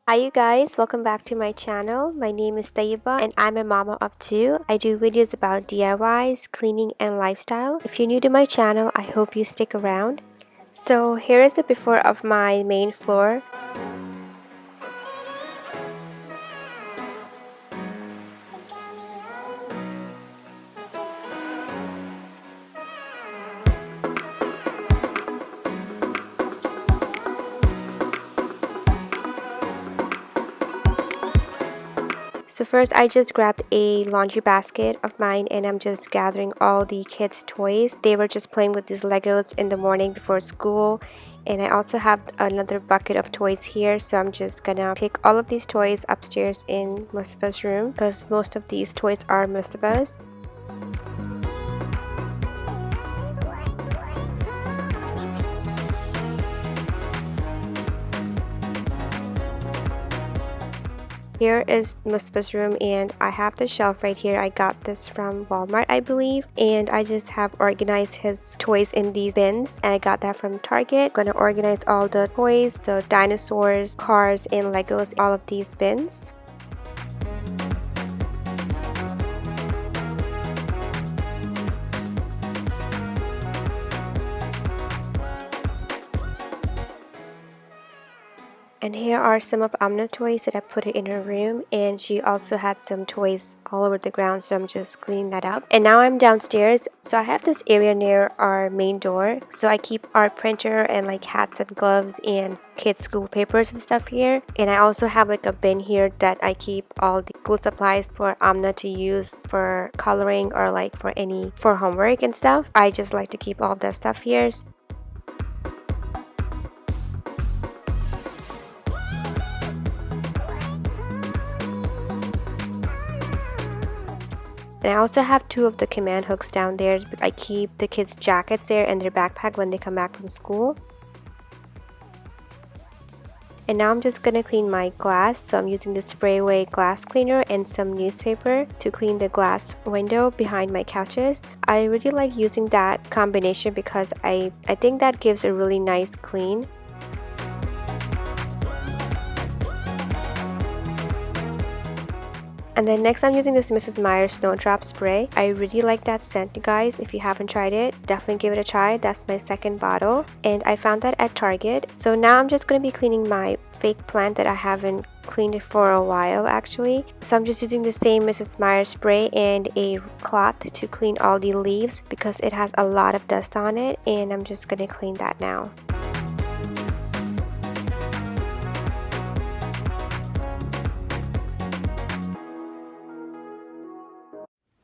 Hi you guys, welcome back to my channel. My name is Tayyiba and I'm a mama of two. I do videos about DIYs, cleaning, and lifestyle. If you're new to my channel, I hope you stick around. So here is the before of my main floor. So first I just grabbed a laundry basket of mine and I'm just gathering all the kids' toys. They were just playing with these Legos in the morning before school. And I also have another bucket of toys here, so I'm just gonna take all of these toys upstairs in Mustafa's room because most of these toys are Mustafa's. Here is Mustafa's room and I have the shelf right here. I got this from Walmart, I believe, and I just have organized his toys in these bins and I got that from Target. I'm gonna organize all the toys, the dinosaurs, cars, and Legos, all of these bins. And here are some of Amna's toys that I put it in her room, and she also had some toys all over the ground, so I'm just cleaning that up. And now I'm downstairs, so I have this area near our main door, so I keep our printer and like hats and gloves and kids school papers and stuff here. And I also have like a bin here that I keep all the school supplies for Amna to use for coloring or like for homework and stuff. I just like to keep all that stuff here. And I also have two of the command hooks down there. I keep the kids' jackets there and their backpack when they come back from school. And now I'm just gonna clean my glass. So I'm using the spray away glass cleaner and some newspaper to clean the glass window behind my couches. I really like using that combination because I think that gives a really nice clean. And then next I'm using this Mrs. Meyer's Snowdrop Spray. I really like that scent, you guys. If you haven't tried it, definitely give it a try. That's my second bottle. And I found that at Target. So now I'm just going to be cleaning my fake plant that I haven't cleaned it for a while actually. So I'm just using the same Mrs. Meyer's spray and a cloth to clean all the leaves because it has a lot of dust on it. And I'm just going to clean that now.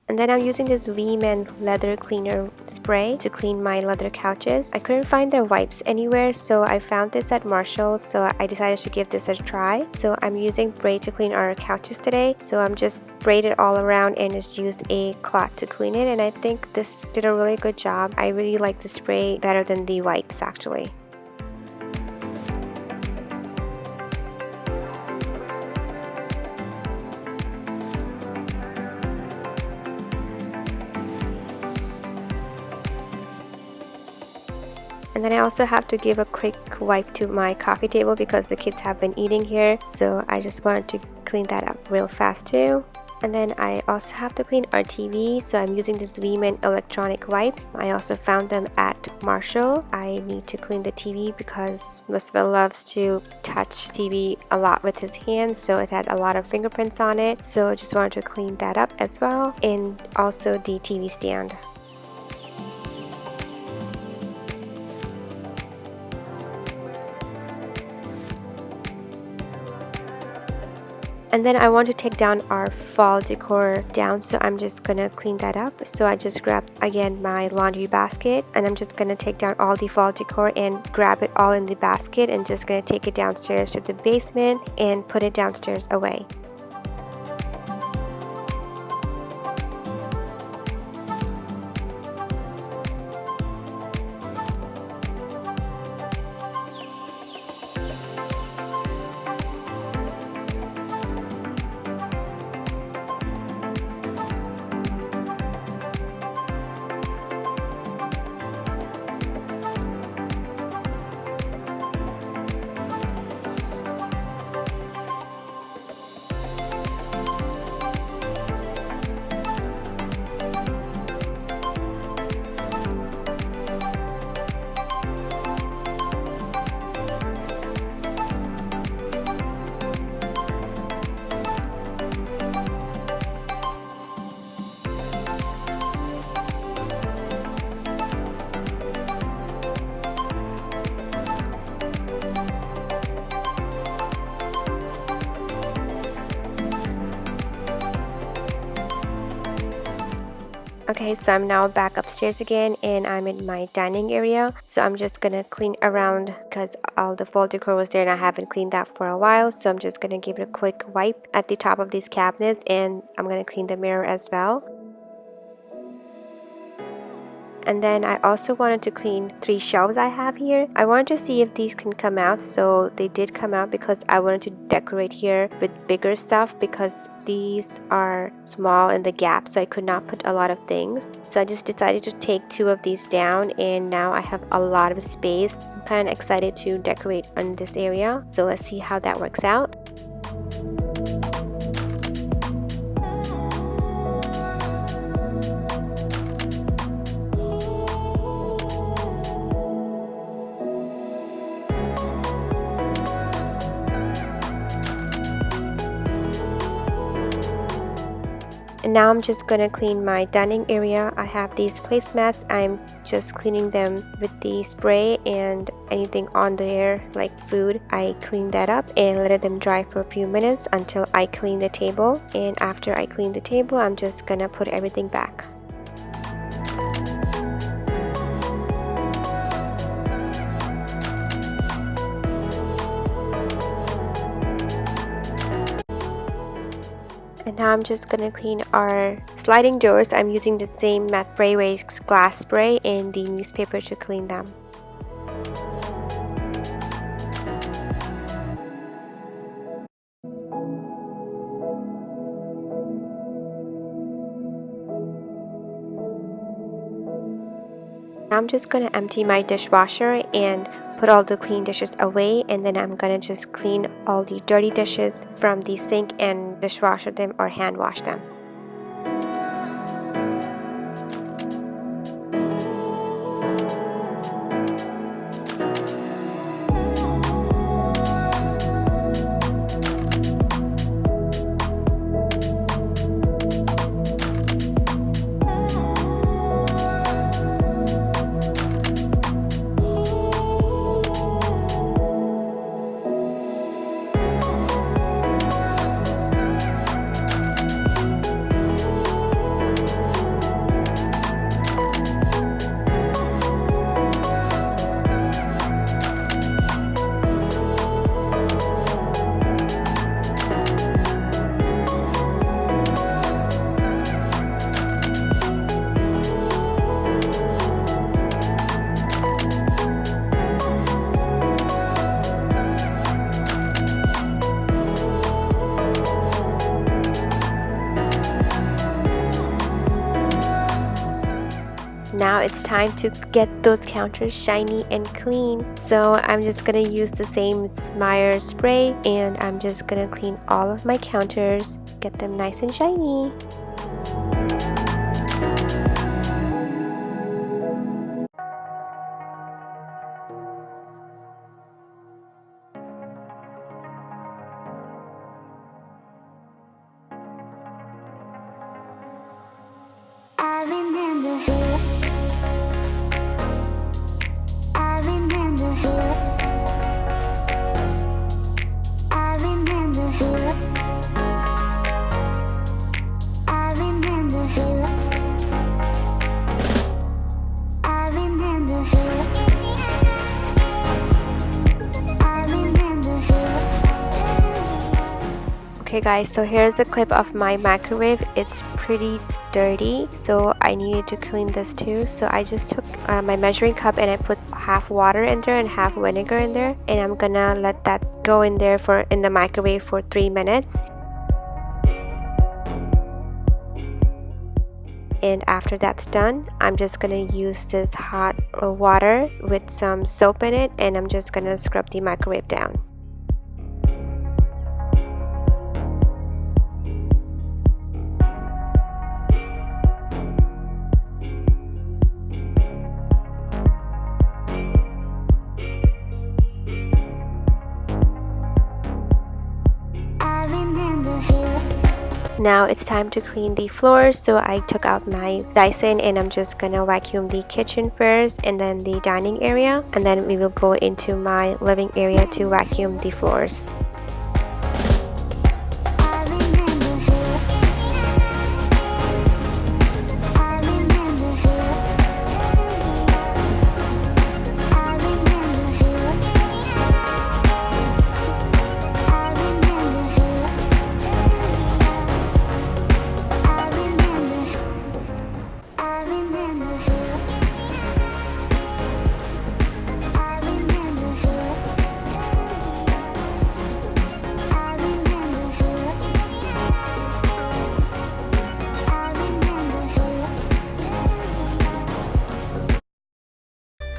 And then I'm using this V-Men leather cleaner spray to clean my leather couches. I couldn't find their wipes anywhere, so I found this at Marshall's, so I decided to give this a try. So I'm using spray to clean our couches today. So I'm just sprayed it all around and just used a cloth to clean it, and I think this did a really good job. I really like the spray better than the wipes actually. And then I also have to give a quick wipe to my coffee table because the kids have been eating here. So I just wanted to clean that up real fast too. And then I also have to clean our TV, so I'm using this V-Men electronic wipes. I also found them at Marshall. I need to clean the TV because Mustafa loves to touch TV a lot with his hands, so it had a lot of fingerprints on it. So I just wanted to clean that up as well, and also the TV stand. And then I want to take down our fall decor down, so I'm just gonna clean that up. So I just grabbed again my laundry basket and I'm just gonna take down all the fall decor and grab it all in the basket and just gonna take it downstairs to the basement and put it downstairs away. Okay, so I'm now back upstairs again and I'm in my dining area. So I'm just gonna clean around because all the fall decor was there and I haven't cleaned that for a while. So I'm just gonna give it a quick wipe at the top of these cabinets and I'm gonna clean the mirror as well. And then I also wanted to clean 3 shelves I have here. I wanted to see if these can come out, so they did come out because I wanted to decorate here with bigger stuff because these are small in the gap, so I could not put a lot of things. So I just decided to take 2 of these down and now I have a lot of space. I'm kind of excited to decorate on this area, so let's see how that works out. And now I'm just gonna clean my dining area. I have these placemats. I'm just cleaning them with the spray and anything on there like food. I clean that up and let them dry for a few minutes until I clean the table. And after I clean the table, I'm just gonna put everything back. And now I'm just gonna clean our sliding doors. I'm using the same Matte Brayway glass spray and the newspaper to clean them. I'm just gonna empty my dishwasher and put all the clean dishes away, and then I'm gonna just clean all the dirty dishes from the sink and dishwasher them or hand wash them. Now it's time to get those counters shiny and clean. So I'm just gonna use the same Meyer spray and I'm just gonna clean all of my counters, get them nice and shiny. I remember you. I remember you. I remember you. I remember you. I remember you. I remember you. Okay guys, so here's a clip of my microwave. It's pretty dirty, so I needed to clean this too. So I just took my measuring cup and I put half water in there and half vinegar in there, and I'm gonna let that go in there in the microwave for 3 minutes. And after that's done, I'm just gonna use this hot water with some soap in it, and I'm just gonna scrub the microwave down. Now it's time to clean the floors, so I took out my Dyson and I'm just gonna vacuum the kitchen first and then the dining area, and then we will go into my living area to vacuum the floors. I remember you. I remember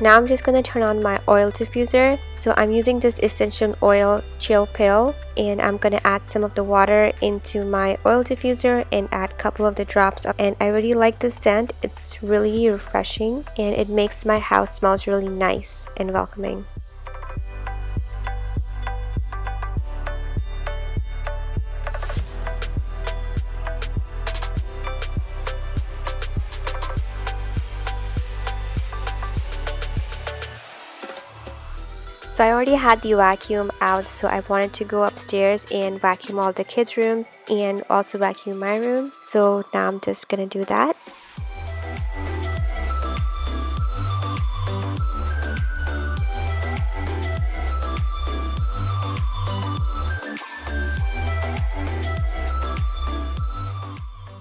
Now I'm just gonna turn on my oil diffuser. So I'm using this essential oil chill pill, and I'm gonna add some of the water into my oil diffuser and add a couple of the drops of, and I really like this scent. It's really refreshing and it makes my house smells really nice and welcoming. So I already had the vacuum out, so I wanted to go upstairs and vacuum all the kids' rooms and also vacuum my room. So now I'm just gonna do that.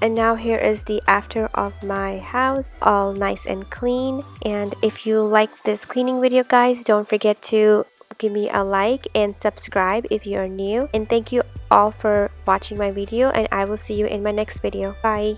And now here is the after of my house, all nice and clean. And if you like this cleaning video, guys, don't forget to give me a like and subscribe if you're new. And thank you all for watching my video, and I will see you in my next video. Bye.